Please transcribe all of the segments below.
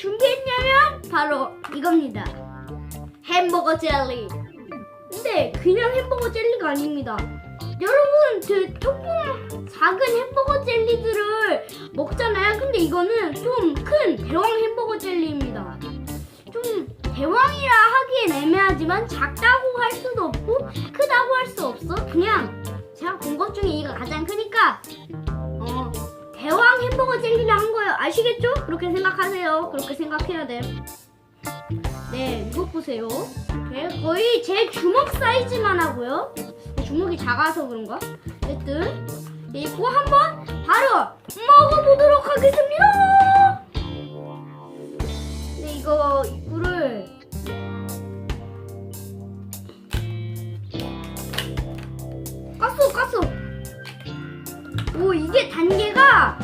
준비했냐면 바로 이겁니다. 햄버거 젤리. 근데 그냥 햄버거 젤리가 아닙니다. 여러분 조금 작은 햄버거 젤리들을 먹잖아요. 근데 이거는 좀 큰 대왕 햄버거 젤리입니다. 좀 대왕이라 하기엔 애매하지만 작다고 할 수도 없고 크다고 할 수 없어. 그냥 제가 본 것 중에 이가 가장 크니까 대왕 햄버거 젤리를 한 거예요. 아시겠죠? 그렇게 생각하세요. 그렇게 생각해야 돼. 네, 이거 보세요. 거의 제 주먹 사이즈만 하고요. 주먹이 작아서 그런가? 어쨌든 이거 한번 바로 먹어보도록 하겠습니다. 근데 이거를 깠어. 오, 이게 단계가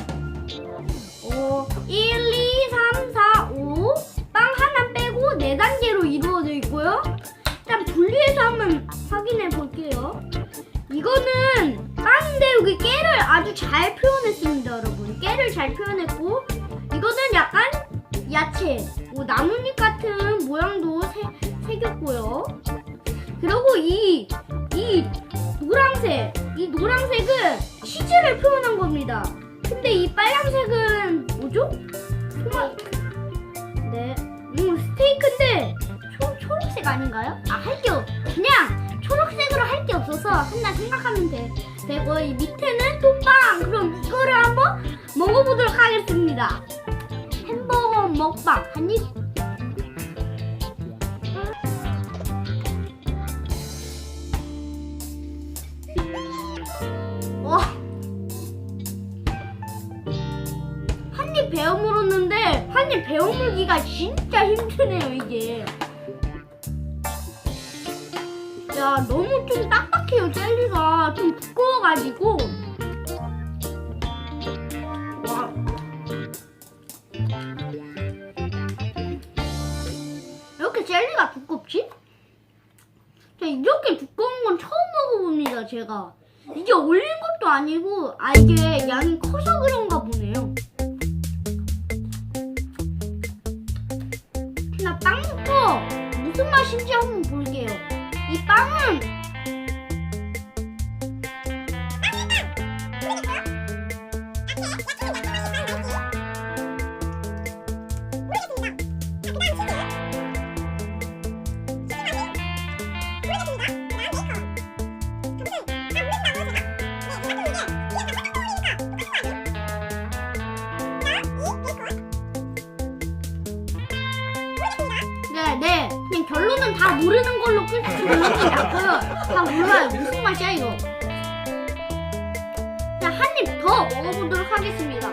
1, 2, 3, 4, 5 빵 하나 빼고 4단계로 이루어져 있고요. 일단 분리해서 한번 확인해 볼게요. 이거는 빵인데 여기 깨를 아주 잘 표현했습니다, 여러분. 깨를 잘 표현했고, 이거는 약간 야채, 나뭇잎 같은 모양도 새겼고요. 그리고 이 노란색은 치즈를 표현한 겁니다. 근데 이 빨간색은 뭐죠? 네, 스테이크인데 초록색 아닌가요? 그냥 초록색으로 할 게 없어서 하나 생각하면 되고, 이 밑에는 또 빵. 그럼 이거를 한번 먹어보도록 하겠습니다. 햄버거 먹방 한입. 한입 베어 물었는데 한입 베어 물기가 진짜 힘드네요, 이게. 야, 너무 좀 딱딱해요. 젤리가 좀 두꺼워가지고. 와. 이렇게 젤리가 두껍지? 이렇게 두꺼운 건 처음 먹어봅니다, 제가. 이게 올린 것도 아니고, 이게 양이 커서 그런가 보네요. 나 빵부터 무슨 맛인지 한번 볼게요. 이 빵은 네, 그냥 결론은 다 모르는 걸로 결론이 났고요. 다 몰라요. 무슨 맛이야 이거. 자, 한 입 더 먹어보도록 하겠습니다.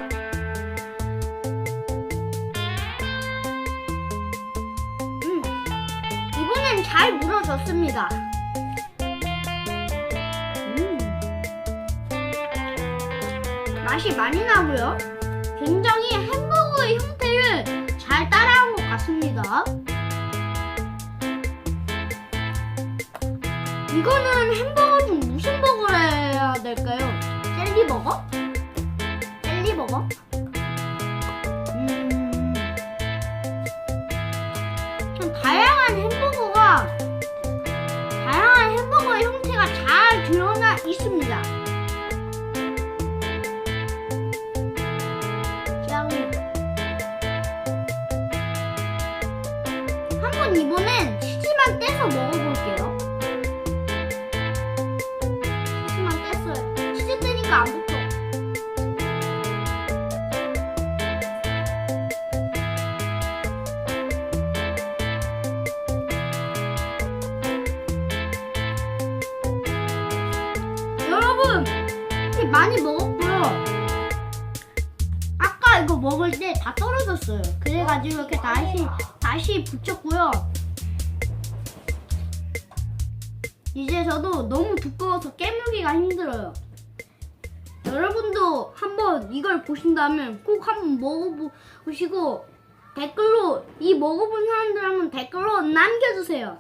이번엔 잘 물어졌습니다. 맛이 많이 나고요. 굉장히 햄버거의 형태를 잘 따라한 것 같습니다. 이거는 햄버거 중 무슨 버거를 해야 될까요? 젤리버거? 젤리버거? 다양한 햄버거의 형태가 잘 드러나 있습니다. 한번 이번엔 치즈만 떼서 먹어볼게요. 안 붙어. 여러분, 많이 먹었고요. 아까 이거 먹을 때 다 떨어졌어요. 그래가지고 이렇게 다시 붙였고요. 이제 저도 너무 두꺼워서 깨물기가 힘들어요. 여러분도 한번 이걸 보신다면 꼭 한번 먹어보시고 댓글로 이 먹어본 사람들 한번 댓글로 남겨주세요.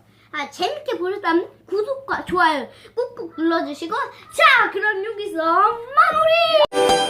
재밌게 보셨다면 구독과 좋아요 꾹꾹 눌러주시고, 자, 그럼 여기서 마무리!